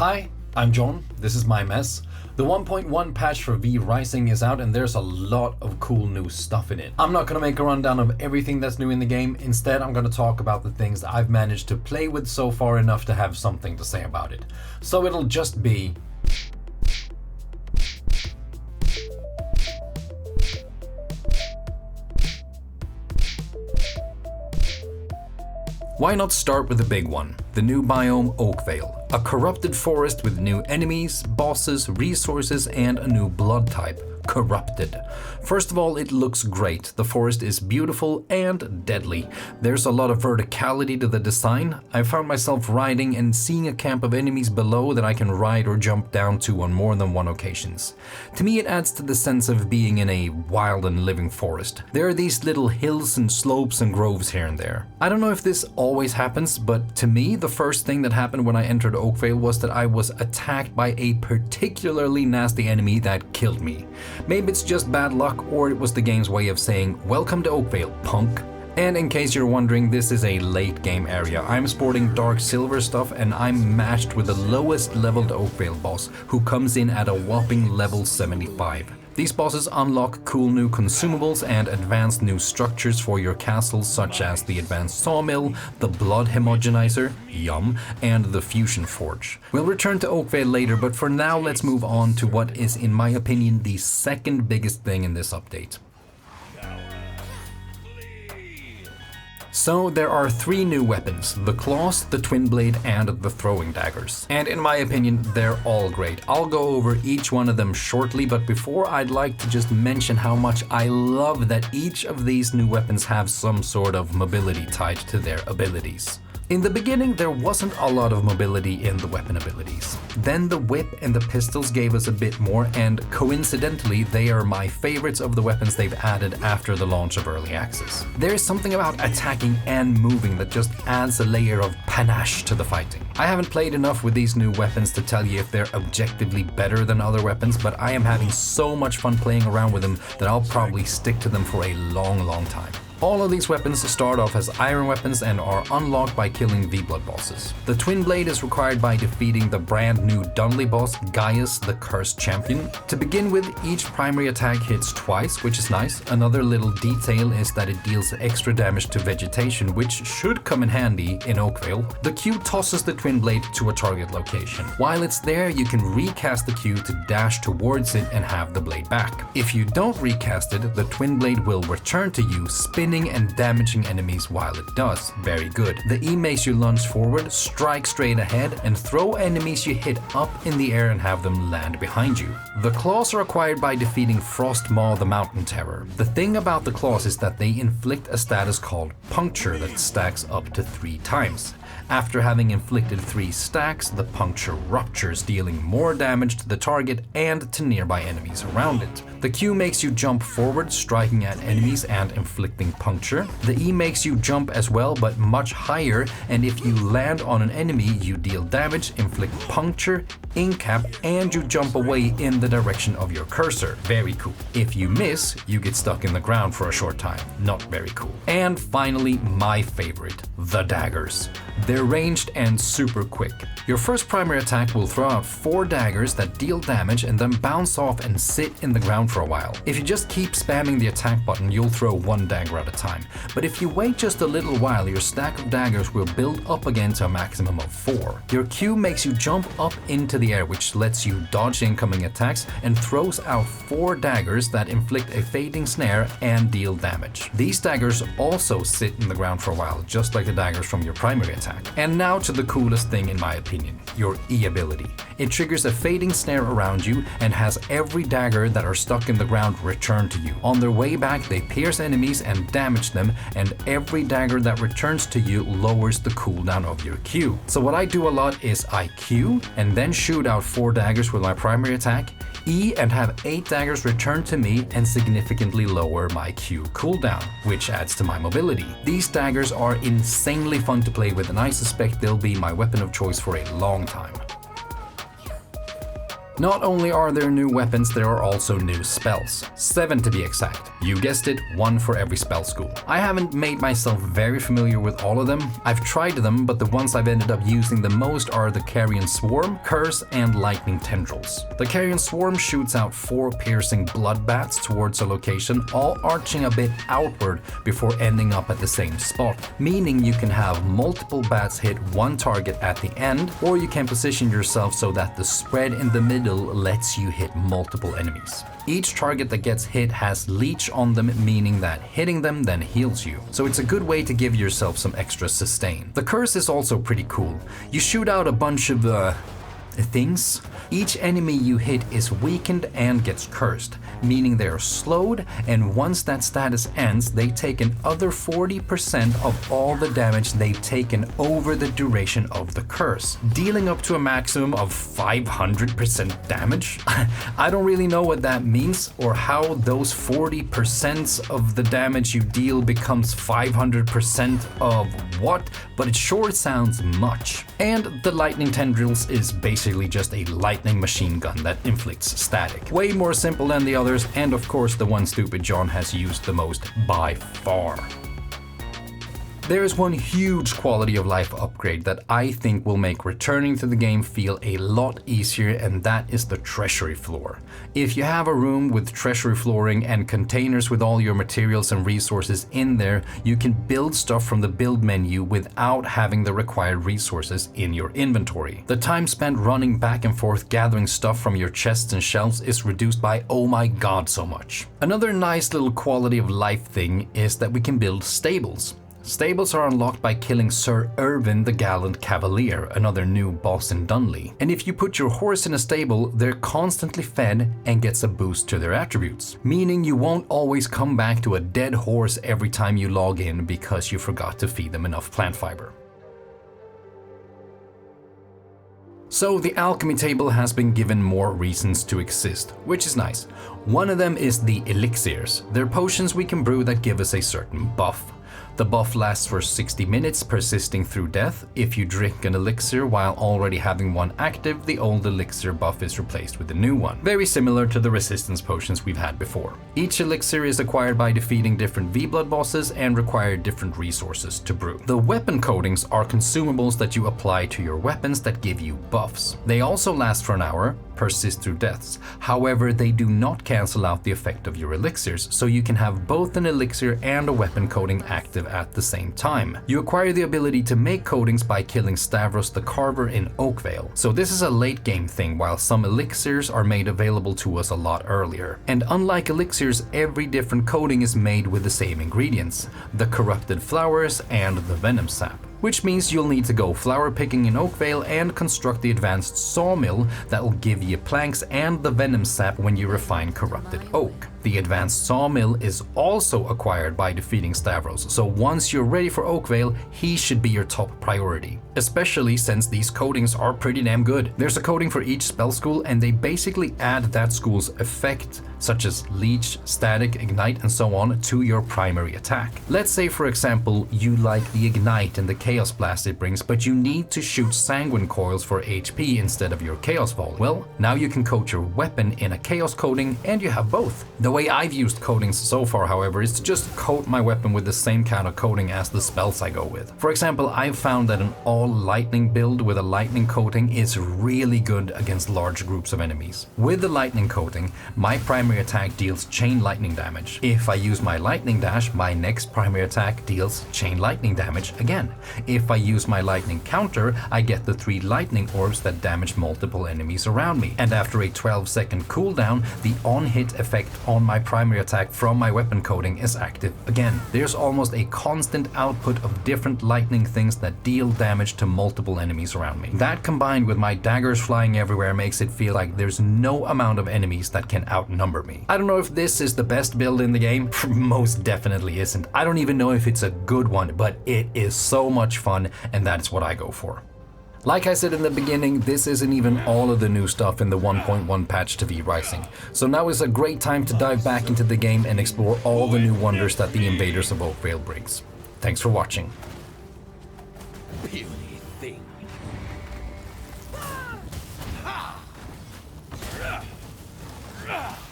Hi, I'm John, this is my mess. The 1.1 patch for V Rising is out and there's a lot of cool new stuff in it. I'm not gonna make a rundown of everything that's new in the game, instead I'm gonna talk about the things that I've managed to play with so far enough to have something to say about it. So it'll just be... Why not start with the big one, the new biome Oakveil, a corrupted forest with new enemies, bosses, resources and a new blood type, corrupted. First of all, it looks great. The forest is beautiful and deadly. There's a lot of verticality to the design. I found myself riding and seeing a camp of enemies below that I can ride or jump down to on more than one occasions. To me, it adds to the sense of being in a wild and living forest. There are these little hills and slopes and groves here and there. I don't know if this always happens, but to me, the first thing that happened when I entered Oakveil was that I was attacked by a particularly nasty enemy that killed me. Maybe it's just bad luck, or it was the game's way of saying, "Welcome to Oakveil, punk." And in case you're wondering, this is a late game area. I'm sporting dark silver stuff and I'm matched with the lowest leveled Oakveil boss, who comes in at a whopping level 75. These bosses unlock cool new consumables and advanced new structures for your castles, such as the advanced sawmill, the blood homogenizer, yum, and the fusion forge. We'll return to Oakveil later, but for now let's move on to what is, in my opinion, the second biggest thing in this update. So there are three new weapons, the claws, the twin blade and the throwing daggers. And in my opinion, they're all great. I'll go over each one of them shortly, but before I'd like to just mention how much I love that each of these new weapons have some sort of mobility tied to their abilities. In the beginning, there wasn't a lot of mobility in the weapon abilities. Then the whip and the pistols gave us a bit more, and coincidentally, they are my favorites of the weapons they've added after the launch of Early Access. There is something about attacking and moving that just adds a layer of panache to the fighting. I haven't played enough with these new weapons to tell you if they're objectively better than other weapons, but I am having so much fun playing around with them that I'll probably stick to them for a long time. All of these weapons start off as iron weapons and are unlocked by killing V-Blood bosses. The Twin Blade is required by defeating the brand new Dunley boss, Gaius the Cursed Champion. To begin with, each primary attack hits twice, which is nice. Another little detail is that it deals extra damage to vegetation, which should come in handy in Oakveil. The Q tosses the Twin Blade to a target location. While it's there, you can recast the Q to dash towards it and have the blade back. If you don't recast it, the Twin Blade will return to you, spinning and damaging enemies while it does. Very good. The E makes you lunge forward, strike straight ahead, and throw enemies you hit up in the air and have them land behind you. The claws are acquired by defeating Frostmaw the Mountain Terror. The thing about the claws is that they inflict a status called Puncture that stacks up to 3 times. After having inflicted 3 stacks, the puncture ruptures, dealing more damage to the target and to nearby enemies around it. The Q makes you jump forward, striking at enemies and inflicting puncture. The E makes you jump as well, but much higher, and if you land on an enemy, you deal damage, inflict puncture, incap, and you jump away in the direction of your cursor. Very cool. If you miss, you get stuck in the ground for a short time. Not very cool. And finally, my favorite, the daggers. They're ranged and super quick. Your first primary attack will throw out 4 daggers that deal damage and then bounce off and sit in the ground for a while. If you just keep spamming the attack button, you'll throw 1 dagger at a time. But if you wait just a little while, your stack of daggers will build up again to a maximum of 4. Your Q makes you jump up into the air, which lets you dodge incoming attacks and throws out 4 daggers that inflict a fading snare and deal damage. These daggers also sit in the ground for a while, just like the daggers from your primary attack. And now to the coolest thing in my opinion, your E ability. It triggers a fading snare around you and has every dagger that are stuck in the ground return to you. On their way back, they pierce enemies and damage them, and every dagger that returns to you lowers the cooldown of your Q. So what I do a lot is I Q and then shoot out 4 daggers with my primary attack, E and have 8 daggers return to me and significantly lower my Q cooldown, which adds to my mobility. These daggers are insanely fun to play with, and I suspect they'll be my weapon of choice for a long time. Not only are there new weapons, there are also new spells. 7 to be exact. You guessed it, one for every spell school. I haven't made myself very familiar with all of them. I've tried them, but the ones I've ended up using the most are the Carrion Swarm, Curse, and Lightning Tendrils. The Carrion Swarm shoots out 4 piercing blood bats towards a location, all arching a bit outward before ending up at the same spot, meaning you can have multiple bats hit one target at the end, or you can position yourself so that the spread in the middle lets you hit multiple enemies. Each target that gets hit has leech on them, meaning that hitting them then heals you. So it's a good way to give yourself some extra sustain. The curse is also pretty cool. You shoot out a bunch of things. Each enemy you hit is weakened and gets cursed, meaning they are slowed, and once that status ends, they take another 40% of all the damage they've taken over the duration of the curse, dealing up to a maximum of 500% damage. I don't really know what that means or how those 40% of the damage you deal becomes 500% of what, but it sure sounds much. And the Lightning Tendrils is basically just a lightning machine gun that inflicts static. Way more simple than the others, and of course the one stupid John has used the most by far. There is one huge quality of life upgrade that I think will make returning to the game feel a lot easier, and that is the treasury floor. If you have a room with treasury flooring and containers with all your materials and resources in there, you can build stuff from the build menu without having the required resources in your inventory. The time spent running back and forth gathering stuff from your chests and shelves is reduced by, oh my god, so much. Another nice little quality of life thing is that we can build stables. Stables are unlocked by killing Sir Irvin the Gallant Cavalier, another new boss in Dunley. And if you put your horse in a stable, they're constantly fed and gets a boost to their attributes, meaning you won't always come back to a dead horse every time you log in because you forgot to feed them enough plant fiber. So the alchemy table has been given more reasons to exist, which is nice. One of them is the elixirs. They're potions we can brew that give us a certain buff. The buff lasts for 60 minutes, persisting through death. If you drink an elixir while already having one active, the old elixir buff is replaced with a new one. Very similar to the resistance potions we've had before. Each elixir is acquired by defeating different V-Blood bosses and require different resources to brew. The weapon coatings are consumables that you apply to your weapons that give you buffs. They also last for an hour, persist through deaths. However, they do not cancel out the effect of your elixirs, so you can have both an elixir and a weapon coating active at the same time. You acquire the ability to make coatings by killing Stavros the Carver in Oakveil. So this is a late game thing, while some elixirs are made available to us a lot earlier. And unlike elixirs, every different coating is made with the same ingredients, the corrupted flowers and the venom sap. Which means you'll need to go flower picking in Oakveil and construct the advanced sawmill that will give you planks and the venom sap when you refine corrupted oak. The advanced sawmill is also acquired by defeating Stavros, so once you're ready for Oakveil, he should be your top priority. Especially since these coatings are pretty damn good. There's a coating for each spell school, and they basically add that school's effect, such as leech, static, ignite, and so on, to your primary attack. Let's say, for example, you like the ignite and the chaos blast it brings, but you need to shoot sanguine coils for HP instead of your chaos volley. Well, now you can coat your weapon in a chaos coating, and you have both. The way I've used coatings so far, however, is to just coat my weapon with the same kind of coating as the spells I go with. For example, I've found that an all lightning build with a lightning coating is really good against large groups of enemies. With the lightning coating, my primary attack deals chain lightning damage. If I use my lightning dash, my next primary attack deals chain lightning damage again. If I use my lightning counter, I get the 3 lightning orbs that damage multiple enemies around me. And after a 12-second cooldown, the on-hit effect on my primary attack from my weapon coating is active again. There's almost a constant output of different lightning things that deal damage to multiple enemies around me. That combined with my daggers flying everywhere makes it feel like there's no amount of enemies that can outnumber me. I don't know if this is the best build in the game. Most definitely isn't. I don't even know if it's a good one, but it is so much fun, and that's what I go for. Like I said in the beginning, this isn't even all of the new stuff in the 1.1 patch to V Rising, so now is a great time to dive back into the game and explore all the new wonders that the Invaders of Oakveil brings. Thanks for watching.